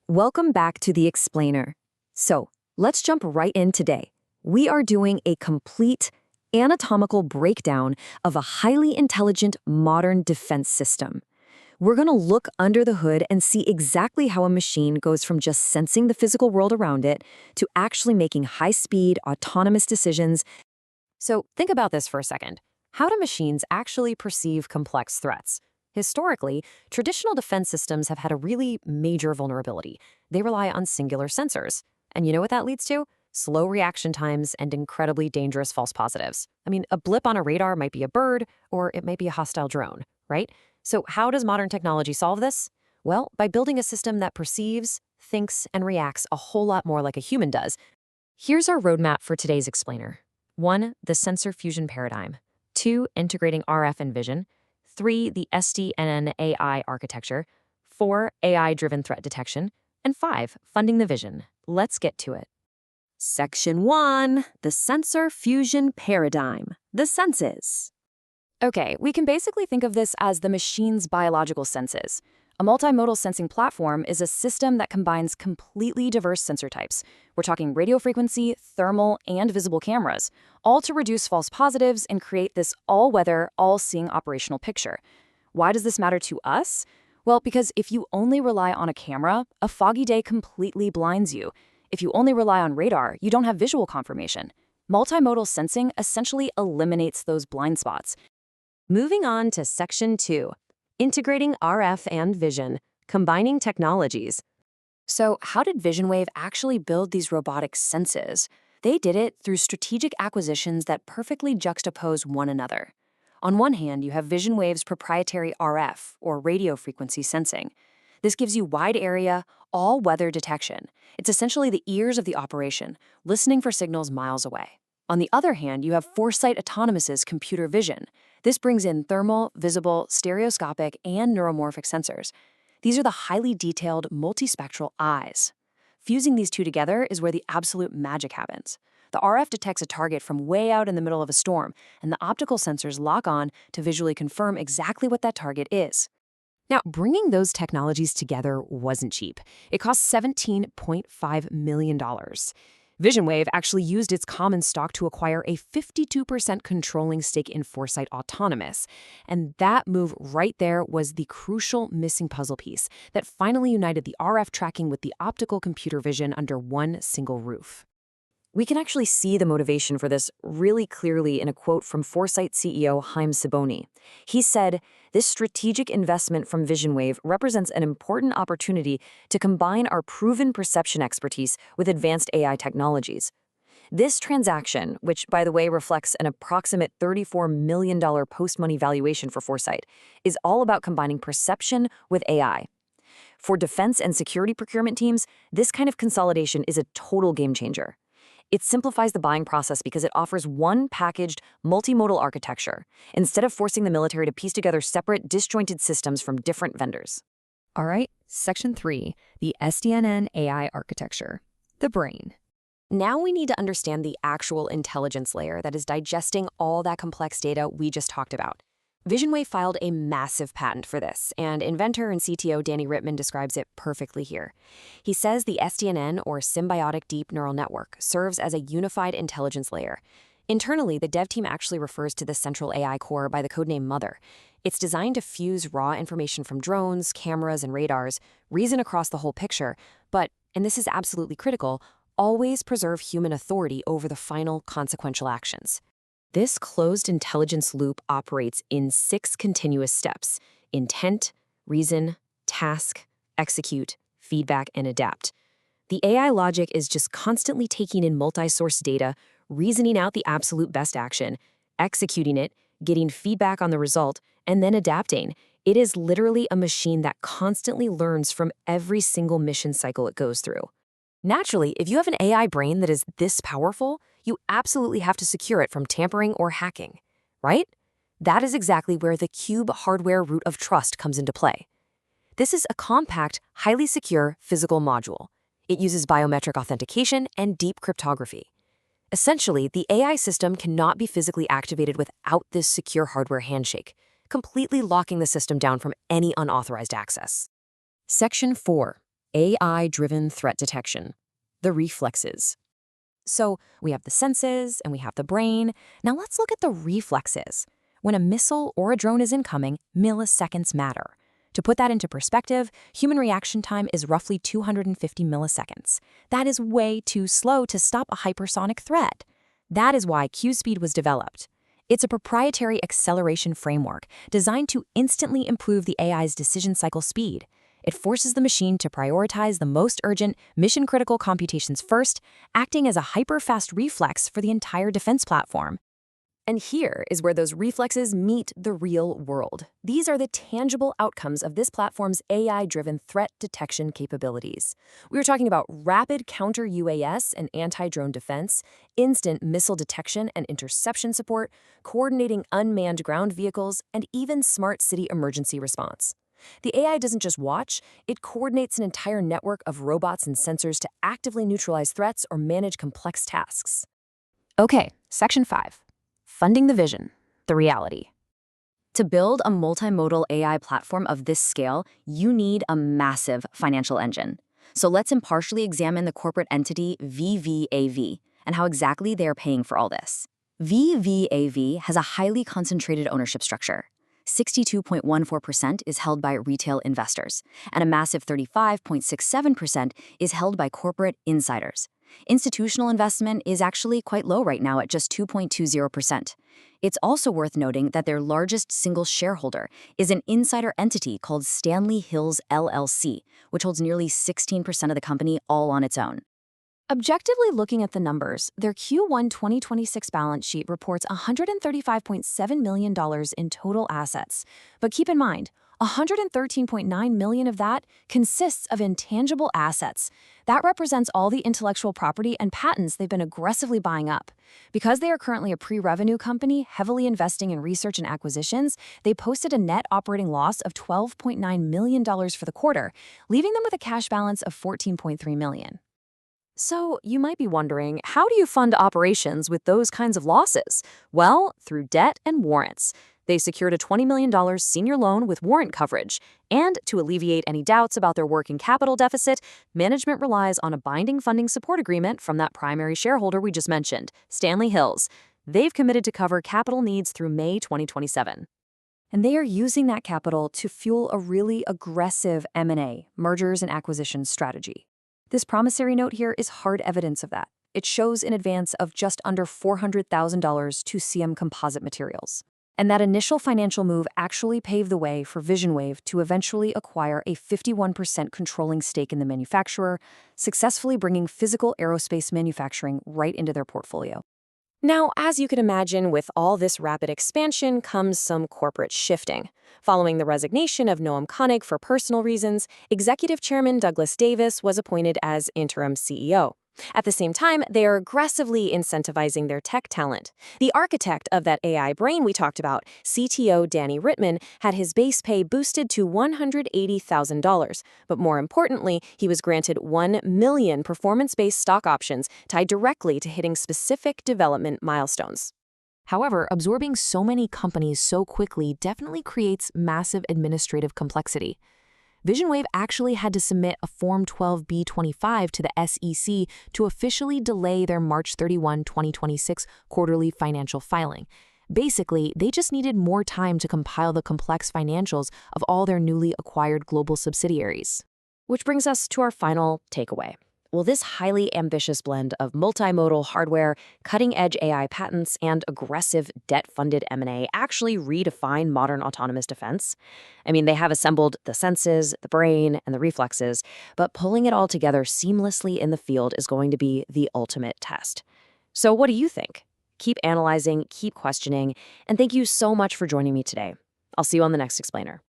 Welcome back to The Explainer. So, let's jump right in today. We are doing a complete anatomical breakdown of a highly intelligent modern defense system. We're going to look under the hood and see exactly how a machine goes from just sensing the physical world around it to actually making high-speed, autonomous decisions. So, think about this for a second. How do machines actually perceive complex threats? Historically, traditional defense systems have had a really major vulnerability. They rely on singular sensors. And you know what that leads to? Slow reaction times and incredibly dangerous false positives. I mean, a blip on a radar might be a bird, or it might be a hostile drone, right? So how does modern technology solve this? Well, by building a system that perceives, thinks, and reacts a whole lot more like a human does. Here's our roadmap for today's explainer. 1. The sensor fusion paradigm. 2. Integrating RF and vision. 3. The SDNN AI architecture. 4. AI-driven threat detection. And 5. Funding the vision. Let's get to it. Section 1. The sensor fusion paradigm. The senses. Okay, we can basically think of this as the machine's biological senses. A multimodal sensing platform is a system that combines completely diverse sensor types. We're talking radio frequency, thermal, and visible cameras, all to reduce false positives and create this all-weather, all-seeing operational picture. Why does this matter to us? Well, because if you only rely on a camera, a foggy day completely blinds you. If you only rely on radar, you don't have visual confirmation. Multimodal sensing essentially eliminates those blind spots. Moving on to Section 2. Integrating RF and vision, combining technologies. So how did Visionwave actually build these robotic senses? They did it through strategic acquisitions that perfectly juxtapose one another. On one hand, you have Visionwave's proprietary RF, or radio frequency sensing. This gives you wide area, all-weather detection. It's essentially the ears of the operation, listening for signals miles away. On the other hand, you have Foresight Autonomous's computer vision. This brings in thermal, visible, stereoscopic, and neuromorphic sensors. These are the highly detailed, multispectral eyes. Fusing these two together is where the absolute magic happens. The RF detects a target from way out in the middle of a storm, and the optical sensors lock on to visually confirm exactly what that target is. Now, bringing those technologies together wasn't cheap. It cost $17.5 million. Visionwave actually used its common stock to acquire a 52% controlling stake in Foresight Autonomous. And that move right there was the crucial missing puzzle piece that finally united the RF tracking with the optical computer vision under one single roof. We can actually see the motivation for this really clearly in a quote from Foresight CEO Haim Sibony. He said, "This strategic investment from Visionwave represents an important opportunity to combine our proven perception expertise with advanced AI technologies. This transaction, which, by the way, reflects an approximate $34 million post-money valuation for Foresight, is all about combining perception with AI. For defense and security procurement teams, this kind of consolidation is a total game changer. It simplifies the buying process because it offers one packaged, multimodal architecture, instead of forcing the military to piece together separate, disjointed systems from different vendors." All right, Section 3, the SDNN AI architecture, the brain. Now we need to understand the actual intelligence layer that is digesting all that complex data we just talked about. Visionwave filed a massive patent for this, and inventor and CTO Danny Rittman describes it perfectly here. He says the SDNN, or Symbiotic Deep Neural Network, serves as a unified intelligence layer. Internally, the dev team actually refers to the central AI core by the codename Mother. It's designed to fuse raw information from drones, cameras, and radars, reason across the whole picture, but, and this is absolutely critical, always preserve human authority over the final consequential actions. This closed intelligence loop operates in 6 continuous steps: intent, reason, task, execute, feedback, and adapt. The AI logic is just constantly taking in multi-source data, reasoning out the absolute best action, executing it, getting feedback on the result, and then adapting. It is literally a machine that constantly learns from every single mission cycle it goes through. Naturally, if you have an AI brain that is this powerful, you absolutely have to secure it from tampering or hacking, right? That is exactly where the Cube hardware root of trust comes into play. This is a compact, highly secure physical module. It uses biometric authentication and deep cryptography. Essentially, the AI system cannot be physically activated without this secure hardware handshake, completely locking the system down from any unauthorized access. Section 4. AI-driven threat detection, the reflexes. So we have the senses and we have the brain. Now let's look at the reflexes. When a missile or a drone is incoming, milliseconds matter. To put that into perspective, human reaction time is roughly 250 milliseconds. That is way too slow to stop a hypersonic threat. That is why Q-Speed was developed. It's a proprietary acceleration framework designed to instantly improve the AI's decision cycle speed. It forces the machine to prioritize the most urgent, mission-critical computations first, acting as a hyper-fast reflex for the entire defense platform. And here is where those reflexes meet the real world. These are the tangible outcomes of this platform's AI-driven threat detection capabilities. We are talking about rapid counter-UAS and anti-drone defense, instant missile detection and interception support, coordinating unmanned ground vehicles, and even smart city emergency response. The AI doesn't just watch, it coordinates an entire network of robots and sensors to actively neutralize threats or manage complex tasks. Okay, Section 5. Funding the vision, the reality. To build a multimodal AI platform of this scale, you need a massive financial engine. So let's impartially examine the corporate entity VWAV and how exactly they are paying for all this. VWAV has a highly concentrated ownership structure. 62.14% is held by retail investors, and a massive 35.67% is held by corporate insiders. Institutional investment is actually quite low right now at just 2.20%. It's also worth noting that their largest single shareholder is an insider entity called Stanley Hills LLC, which holds nearly 16% of the company all on its own. Objectively looking at the numbers, their Q1 2026 balance sheet reports $135.7 million in total assets. But keep in mind, $113.9 million of that consists of intangible assets. That represents all the intellectual property and patents they've been aggressively buying up. Because they are currently a pre-revenue company heavily investing in research and acquisitions, they posted a net operating loss of $12.9 million for the quarter, leaving them with a cash balance of $14.3 million. So you might be wondering, how do you fund operations with those kinds of losses? Well, through debt and warrants. They secured a $20 million senior loan with warrant coverage. And to alleviate any doubts about their working capital deficit, management relies on a binding funding support agreement from that primary shareholder we just mentioned, Stanley Hills. They've committed to cover capital needs through May 2027. And they are using that capital to fuel a really aggressive M&A, mergers and acquisitions strategy. This promissory note here is hard evidence of that. It shows in advance of just under $400,000 to CM Composite Materials. And that initial financial move actually paved the way for Visionwave to eventually acquire a 51% controlling stake in the manufacturer, successfully bringing physical aerospace manufacturing right into their portfolio. Now, as you can imagine, with all this rapid expansion comes some corporate shifting. Following the resignation of Noam Koenig for personal reasons, Executive Chairman Douglas Davis was appointed as interim CEO. At the same time, they are aggressively incentivizing their tech talent. The architect of that AI brain we talked about, CTO Danny Rittman, had his base pay boosted to $180,000. But more importantly, he was granted 1 million performance-based stock options tied directly to hitting specific development milestones. However, absorbing so many companies so quickly definitely creates massive administrative complexity. Visionwave actually had to submit a Form 12b-25 to the SEC to officially delay their March 31, 2026 quarterly financial filing. Basically, they just needed more time to compile the complex financials of all their newly acquired global subsidiaries. Which brings us to our final takeaway. Will this highly ambitious blend of multimodal hardware, cutting-edge AI patents, and aggressive debt-funded M&A actually redefine modern autonomous defense? I mean, they have assembled the senses, the brain, and the reflexes, but pulling it all together seamlessly in the field is going to be the ultimate test. So what do you think? Keep analyzing, keep questioning, and thank you so much for joining me today. I'll see you on the next Explainer.